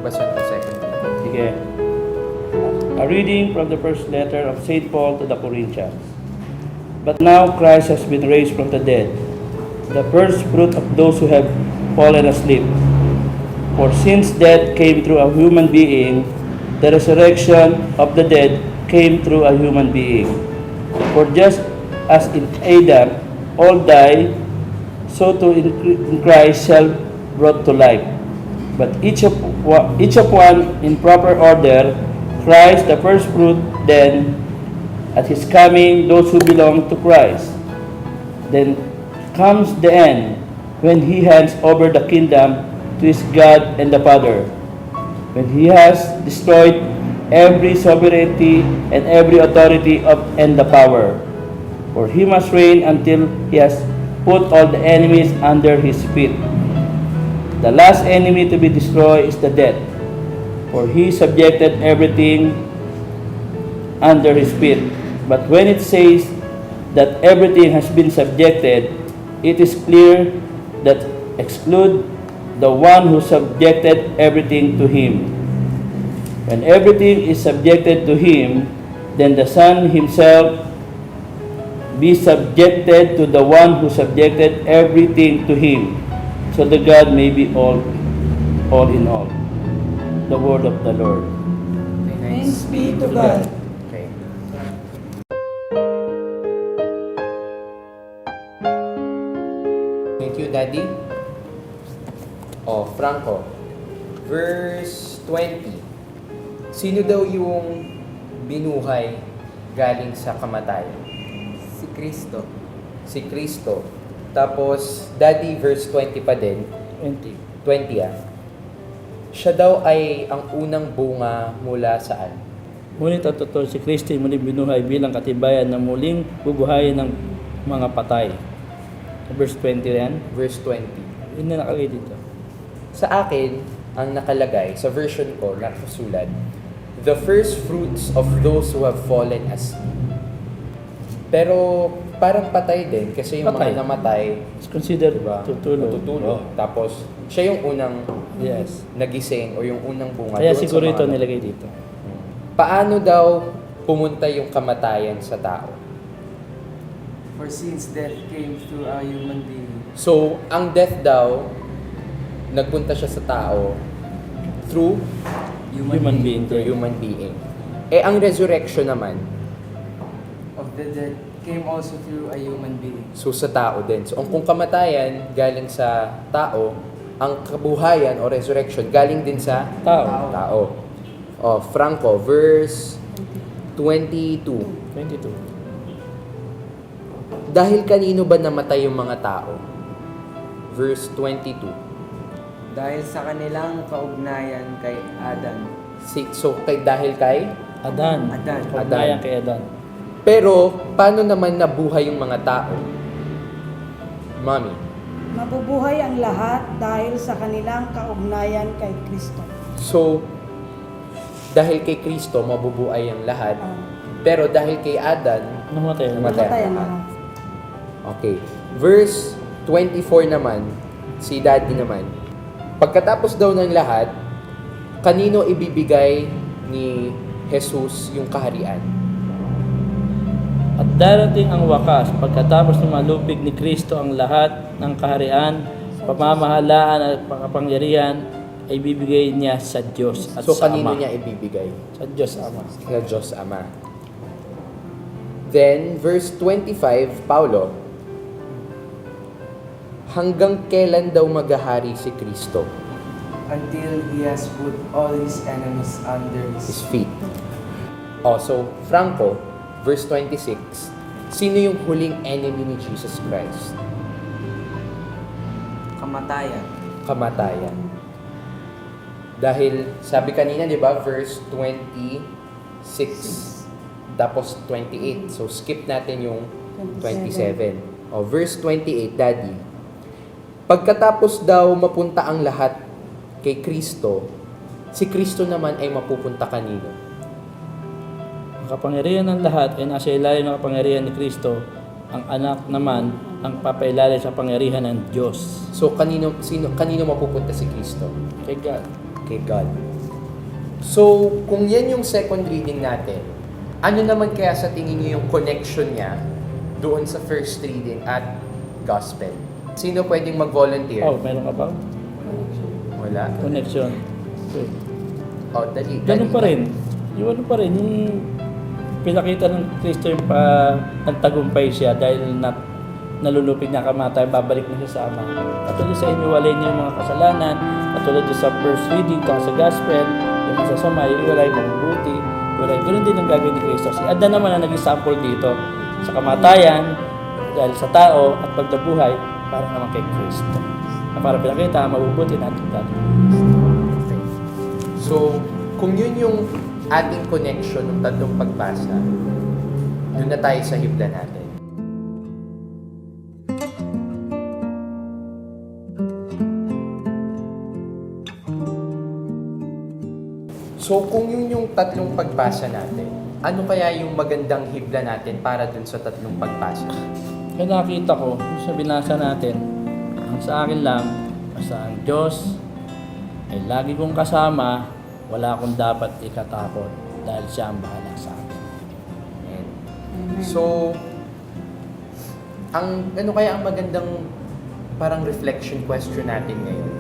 magbasa ng second. Sige. A reading from the first letter of St. Paul to the Corinthians. But now Christ has been raised from the dead, the first fruit of those who have fallen asleep. For since death came through a human being, the resurrection of the dead came through a human being. For just as in Adam all die, so too in Christ shall brought to life. But each of one in proper order, Christ the first fruit, then at his coming those who belong to Christ. Then comes the end, when he hands over the kingdom to his God and the Father, when he has destroyed every sovereignty and every authority and the power. For he must reign until he has put all the enemies under his feet. The last enemy to be destroyed is the death, for he subjected everything under his feet. But when it says that everything has been subjected, it is clear that exclude the one who subjected everything to him. When everything is subjected to him, then the Son himself be subjected to the one who subjected everything to him, so that God may be all in all. The word of the Lord. Thanks be to God. Okay. Thank you, Daddy. Franco. Verse 20. Sino daw yung binuhay galing sa kamatayan? Si Kristo. Si Kristo. Tapos, Daddy, verse 20 pa din. 20. 20 Siya daw ay ang unang bunga mula saan? Ngunit ang totoo, si Kristo ay muling binuhay bilang katibayan na muling bubuhayin ng mga patay. Verse 20 yan. Verse 20. Yun na nakalagay dito. Sa akin, ang nakalagay, sa version ko, nakasulat, the first fruits of those who have fallen asleep. Pero parang patay din kasi yung Patay. mga namatay, It's considered diba? tutulog. Natutulog. Tapos, siya yung unang Yes. nagising o yung unang bunga. Kaya doon sa siguro mga ito nilagay dito. Paano daw pumunta yung kamatayan sa tao? For since death came through a human being. So, ang death daw, nagpunta siya sa tao through Human being. human being. Eh, ang resurrection naman, Of the dead came also through a human being. so sa tao din. So, kung kamatayan galing sa tao, ang kabuhayan o resurrection galing din sa Tao. tao. Franco, verse 22. 22. Dahil kanino ba namatay yung mga tao? Verse 22. Dahil sa kanilang kaugnayan kay Adan. Dahil kay? Adan. Adan. Kaugnayan kay Adan. Pero, paano naman nabuhay yung mga tao? Mommy. Mabubuhay ang lahat dahil sa kanilang kaugnayan kay Kristo. So, dahil kay Kristo, mabubuhay ang lahat. Pero dahil kay Adan, Namatay. Namatay. Namatay ang lahat. lahat. Okay. Verse 24 naman, si Daddy naman. Pagkatapos daw ng lahat, kanino ibibigay ni Jesus yung kaharian? At darating ang wakas, pagkatapos na malupig ni Kristo ang lahat ng kaharian, pamamahalaan at pakapangyarihan, ay bibigay niya sa Diyos at So, sa kanino Ama. niya ibibigay? Sa Diyos Ama. Sa Diyos Ama. Then, verse 25, Paulo, hanggang kailan daw maghahari si Kristo? Until he has put all his enemies under His his feet. So, Franco, verse 26, sino yung huling enemy ni Jesus Christ? kamatayan. Kamatayan. Dahil, sabi kanina, di ba, verse 26, tapos 28. So, skip natin yung 27. Verse 28, Daddy. Pagkatapos daw mapunta ang lahat kay Kristo, si Kristo naman ay mapupunta kanino? Ang kapangyarihan ng lahat ay nasa ilalim ng kapangyarihan ni Kristo. Ang anak naman ang papailalim sa pangyarihan ng Diyos. So, kanino mapupunta si Kristo? Kay God. Kay God. So, kung yan yung second reading natin, ano naman kaya sa tingin niyo yung connection niya doon sa first reading at gospel? Sino pwedeng mag-volunteer? Oh, meron ka ba? Wala. Connection. Okay. Oh, dali. Ganun pa rin. Yung ano pa rin, yung pinakita ng Kristo yung nagtagumpay siya dahil nalulupig na kamatay, babalik na siya sa Ama. Katulad sa inyo, walay niyo yung mga kasalanan. Katulad sa first reading, sa gospel, yung masasama, yung walay mabubuti. Walay. Ganun din ang gagawin ni Kristo. Si Adan naman ang naging sample dito sa kamatayan, dahil sa tao at pagdabuhay, para naman kay Kristo. Na para pinakita, mabubuti natin dati. So, kung yun yung ating connection ng tatlong pagbasa, doon na tayo sa hibla natin. So, kung yun yung tatlong pagbasa natin, ano kaya yung magandang hibla natin para dun sa tatlong pagbasa? Kaya nakita ko, sa binasa natin, ang sa akin lang, basta ang Diyos ay lagi kong kasama, wala akong dapat ikatakot dahil siya ang bahala sa akin. Amen. So, ano kaya ang magandang parang reflection question natin ngayon?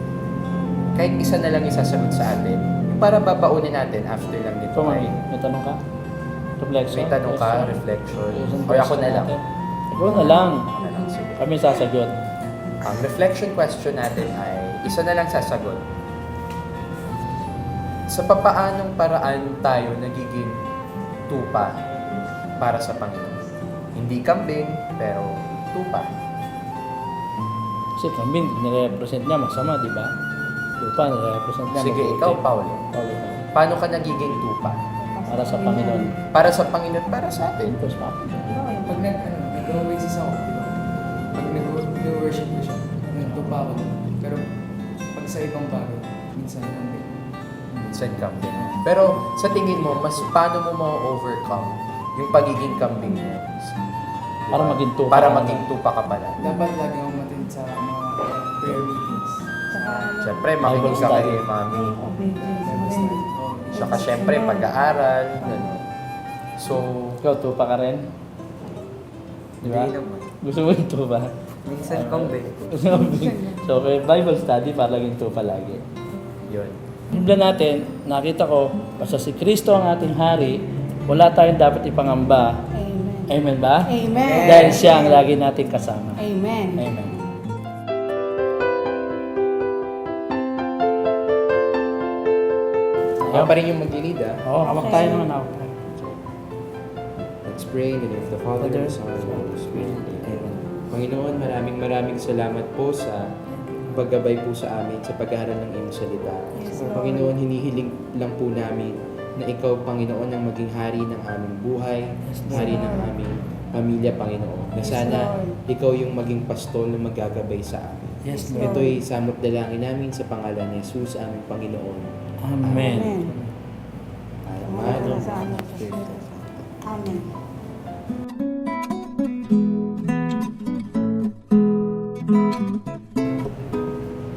Kahit isa na lang isasagot sa atin, para babaunin natin after lang nito. Ito, Ay, may tanong ka? Reflection? may tanong ka, reflection. O ako na lang. Ikaw na lang. Ako na lang, sige. Kami sasagot. Ang reflection question natin ay isa na lang sasagot. Sa papaanong paraan tayo nagiging tupa para sa Panginoon? Hindi kambing, pero tupa. Kasi kambing, nire-represent niya masama, di ba? Tupa, nire-represent niya Sige, mabuti. ikaw, Paulo. Okay. Paano ka nagiging tupa? Para sa Panginoon. Para sa Panginoon, para sa atin. Ito sa akin. Pag nag-oasis ako, di ba? Pag nag-worship ko siya, nagtupa ako. Pero pag sa ibang bagay, minsan kambing. Minsan kambing. Pero sa tingin mo, mas paano mo ma-overcome yung pagiging kambing mo? Para maging tupa. Para maging tupa ka pala. Dapat lagi akong matin sa mga prayer meetings. Siyempre, makinig ka kay Bible mami. Obedience. Saka siyempre, pag-aaral. Ganun. So, Ikaw, tupa ka rin? Di ba? Hindi naman. Gusto mo yung tupa? Minsan kambing. So, may Bible study para laging tupa lagi. yun. Biblia natin, nakita ko, basta si Kristo ang ating hari, wala tayong dapat ipangamba. Amen. Amen ba? Amen. Dahil siya ang lagi nating kasama. Amen. Amen. Ako pa rin yung mag-lead, ah. Oo, hawak tayo naman ako. Let's pray in the name of the Father, and the Son, and the Holy Spirit. Amen. Panginoon, maraming salamat po sa paggabay po sa amin sa pag-aaral ng iyong salita. Yes, Lord. Panginoon, hinihiling lang po namin na ikaw, Panginoon, ang maging hari ng aming buhay, hari ng aming pamilya, Panginoon. Na Yes, sana Lord. ikaw yung maging pastol na magagabay sa amin. Yes, Lord. Ito'y samot dalangin namin sa pangalan ni Jesus, aming Panginoon. Amen. Amen. Amen. Amen.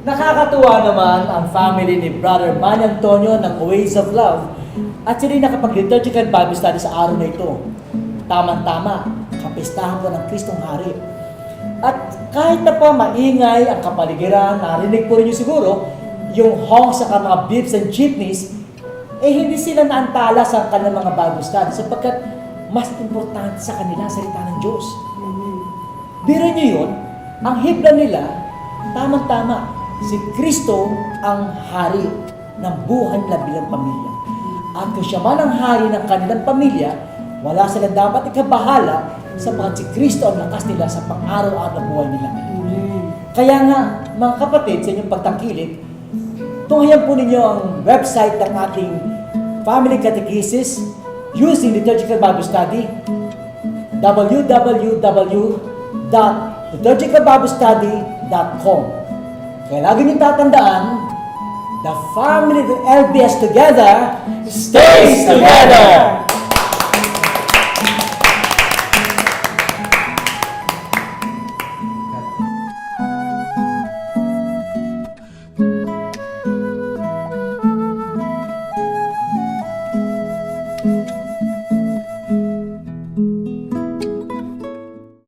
Nakakatuwa naman ang family ni Brother Manny Antonio ng Ways of Love at sila nakapag-liturgical Bible study sa araw na ito. Tamang-tama, kapistahan po ng Kristong Hari. At kahit na pa maingay ang kapaligiran, narinig po rin nyo siguro, yung honks sa mga beeps and jeepneys, hindi sila naantala sa kanilang mga Bible study sapagkat mas importante sa kanila ang salita ng Diyos. Biro nyo yun, ang hibla nila, tamang-tama, si Kristo ang hari ng buhay nila bilang pamilya. At kung siya man ang hari ng kanilang pamilya, wala silang dapat ikabahala sapagkat si Kristo ang lakas nila sa pang-araw-araw na buhay nila. Kaya nga, mga kapatid, sa inyong pagtangkilik, tunghayan po ninyo ang website ng ating Family Catechesis using Liturgical Bible Study, www.liturgicalbiblestudy.com. Kaya lagi niyong tatandaan, the family of the LBS together stays together!